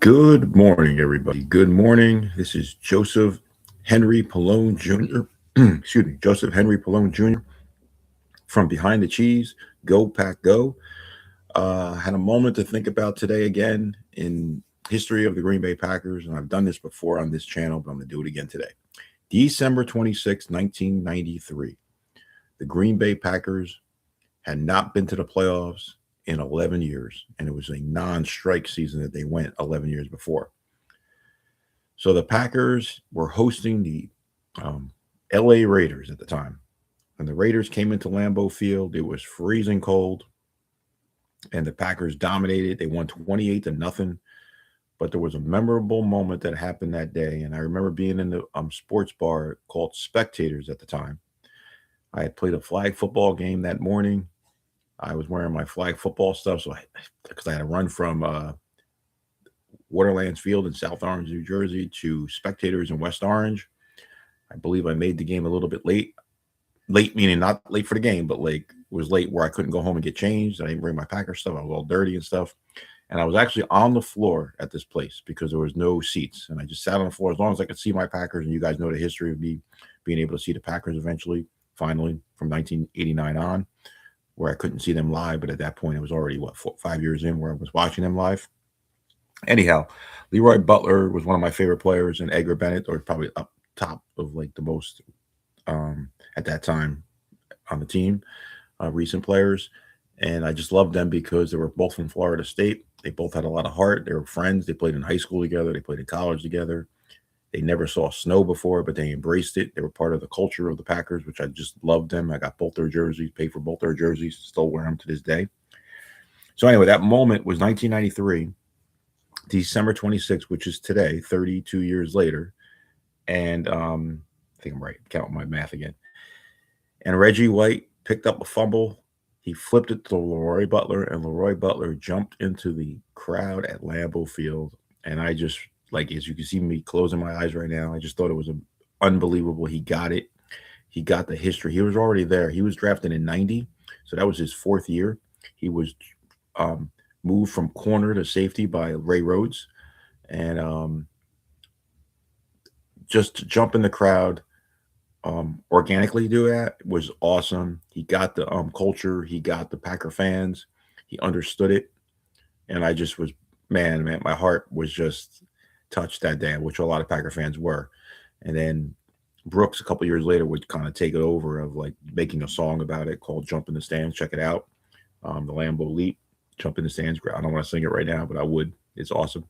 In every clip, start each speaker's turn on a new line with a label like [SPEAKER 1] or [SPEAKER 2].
[SPEAKER 1] Good morning, everybody. Good morning. This is Joseph Henry Pallone Jr. Excuse me, Joseph Henry Pallone Jr. from Behind the Cheese. Go Pack Go. Had a moment to think about today again in history of the Green Bay Packers, and I've done this before on this channel, but I'm going to do it again today. December 26, 1993. The Green Bay Packers had not been to the playoffs in 11 years, and it was a non-strike season that they went 11 years before. So the Packers were hosting the LA Raiders at the time. When the Raiders came into Lambeau Field, it was freezing cold, and the Packers dominated. They won 28 to nothing. But there was a memorable moment that happened that day, and I remember being in the sports bar called Spectators at the time. I had played a flag football game that morning. I was wearing my flag football stuff, because I had to run from Waterlands Field in South Orange, New Jersey, to Spectators in West Orange. I believe I made the game a little bit late. Late meaning not late for the game, but like was late where I couldn't go home and get changed. I didn't bring my Packer stuff. I was all dirty and stuff. And I was actually on the floor at this place because there was no seats. And I just sat on the floor as long as I could see my Packers. And you guys know the history of me being able to see the Packers eventually, finally, from 1989 on, where I couldn't see them live. But at that point, it was already, 5 years in where I was watching them live. Anyhow, Leroy Butler was one of my favorite players, and Edgar Bennett, or probably up top of like the most at that time on the team, recent players. And I just loved them because they were both from Florida State. They both had a lot of heart. They were friends. They played in high school together. They played in college together. They never saw snow before, but they embraced it. They were part of the culture of the Packers, which I just loved them. I got both their jerseys, paid for both their jerseys, still wear them to this day. So anyway, that moment was 1993. December 26th, which is today, 32 years later. And I think I'm right, counting my math again. And Reggie White picked up a fumble. He flipped it to Leroy Butler, and Leroy Butler jumped into the crowd at Lambeau Field. And I just, like, as you can see me closing my eyes right now, I just thought it was unbelievable. He got it. He got the history. He was already there. He was drafted in 90, so that was his fourth year. He was moved from corner to safety by Ray Rhodes, and just to jump in the crowd, organically do that was awesome. He got the culture, he got the Packer fans, he understood it, and I just was, man, my heart was just touched that day, which a lot of Packer fans were. And then Brooks, a couple years later, would kind of take it over of like making a song about it called "Jump in the Stands." Check it out, the Lambeau Leap. Jump in the Stands. I don't want to sing it right now, but I would. It's awesome.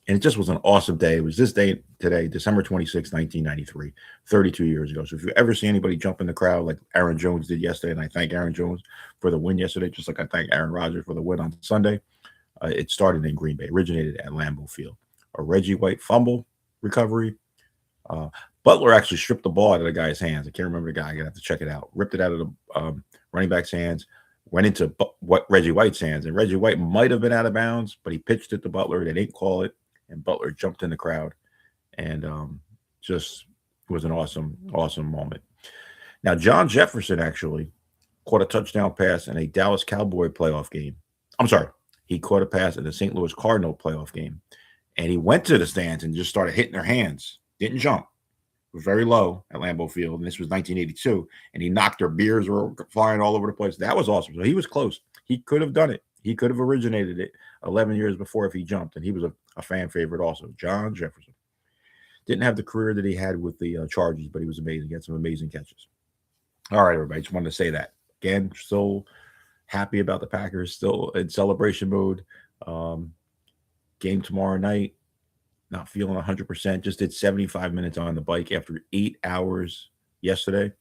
[SPEAKER 1] And it just was an awesome day. It was this day today, December 26, 1993, 32 years ago. So if you ever see anybody jump in the crowd like Aaron Jones did yesterday, and I thank Aaron Jones for the win yesterday, just like I thank Aaron Rodgers for the win on Sunday, it started in Green Bay, originated at Lambeau Field. A Reggie White fumble recovery. Butler actually stripped the ball out of the guy's hands. I can't remember the guy. I'm going to have to check it out. Ripped it out of the running back's hands. Went into what Reggie White's hands, and Reggie White might have been out of bounds, but he pitched it to Butler. They didn't call it, and Butler jumped in the crowd, and just was an awesome moment. Now, John Jefferson actually caught a touchdown pass in a Dallas Cowboy playoff game. I'm sorry, he caught a pass in the St. Louis Cardinal playoff game, and he went to the stands and just started hitting their hands. Didn't jump. Very low at Lambeau Field, and this was 1982, and he knocked their beers were flying all over the place. That was awesome. So he was close. He could have done it. He could have originated it 11 years before if he jumped, and he was a fan favorite also. John Jefferson. Didn't have the career that he had with the Chargers, but he was amazing. He had some amazing catches. All right, everybody. Just wanted to say that. Again, still happy about the Packers, still in celebration mode. Game tomorrow night. Not feeling 100%. Just did 75 minutes on the bike after 8 hours yesterday.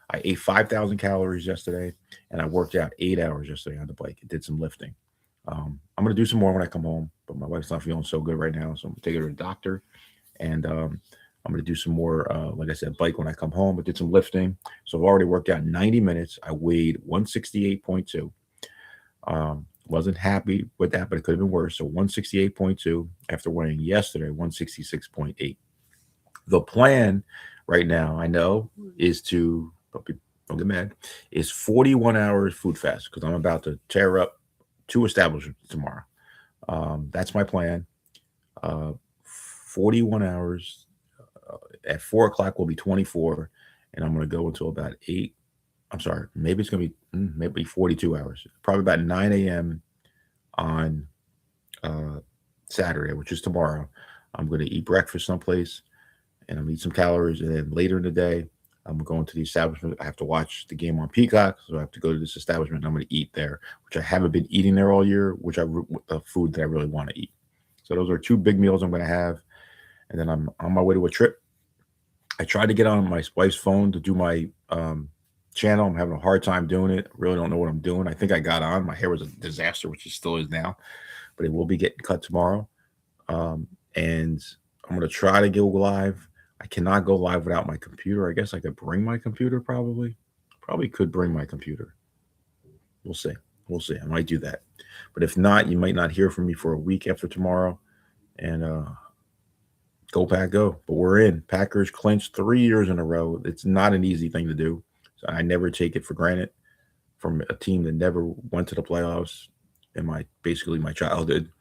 [SPEAKER 1] I ate 5,000 calories yesterday, and I worked out 8 hours yesterday on the bike. I did some lifting. I'm going to do some more when I come home, but my wife's not feeling so good right now, so I'm going to take her to the doctor, and I'm going to do some more, like I said, bike when I come home. I did some lifting, so I've already worked out 90 minutes. I weighed 168.2. Wasn't happy with that, but it could have been worse. So 168.2 after weighing yesterday, 166.8. The plan right now, I know, is to, don't get mad, is 41 hours food fast because I'm about to tear up 2 establishments tomorrow. That's my plan. Uh, 41 hours. At 4 o'clock will be 24, and I'm going to go until about 8. I'm sorry, maybe it's going to be maybe 42 hours. Probably about 9 a.m. on uh, Saturday, which is tomorrow. I'm going to eat breakfast someplace, and I'm gonna eat some calories. And then later in the day, I'm going to the establishment. I have to watch the game on Peacock, so I have to go to this establishment. And I'm going to eat there, which I haven't been eating there all year, which food that I really want to eat. So those are two big meals I'm going to have, and then I'm on my way to a trip. I tried to get on my wife's phone to do my channel. I'm having a hard time doing it. I really don't know what I'm doing. I think I got on. My hair was a disaster, which it still is now, but it will be getting cut tomorrow. And I'm going to try to go live. I cannot go live without my computer. I guess I could bring my computer probably. Probably could bring my computer. We'll see. We'll see. I might do that. But if not, you might not hear from me for a week after tomorrow. And go Pack Go. But we're in. Packers clinched 3 years in a row. It's not an easy thing to do. So I never take it for granted from a team that never went to the playoffs in basically my childhood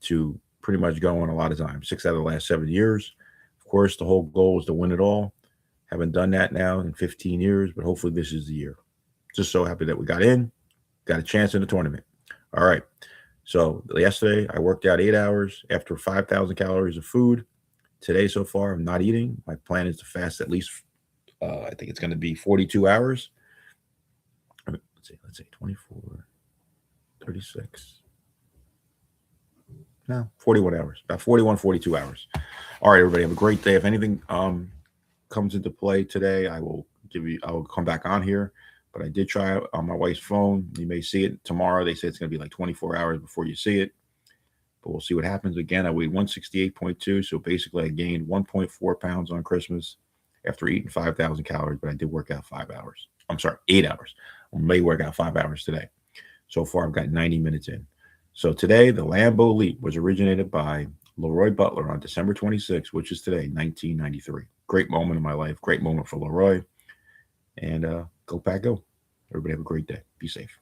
[SPEAKER 1] to pretty much going a lot of times. 6 out of the last 7 years. Of course, the whole goal is to win it all. Haven't done that now in 15 years, but hopefully this is the year. Just so happy that we got in, got a chance in the tournament. All right. So yesterday I worked out 8 hours after 5,000 calories of food. Today so far I'm not eating. My plan is to fast at least. I think it's going to be 42 hours. Let's see, 24, 36. No, 41 hours. About 41, 42 hours. All right, everybody, have a great day. If anything comes into play today, I will come back on here. But I did try it on my wife's phone. You may see it tomorrow. They say it's going to be like 24 hours before you see it. But we'll see what happens. Again, I weighed 168.2. So basically, I gained 1.4 pounds on Christmas after eating 5,000 calories. But I did work out 5 hours. I'm sorry, 8 hours. I may work out 5 hours today. So far, I've got 90 minutes in. So today, the Lambeau Leap was originated by Leroy Butler on December 26th, which is today, 1993. Great moment in my life. Great moment for Leroy. And go Pack Go. Everybody have a great day. Be safe.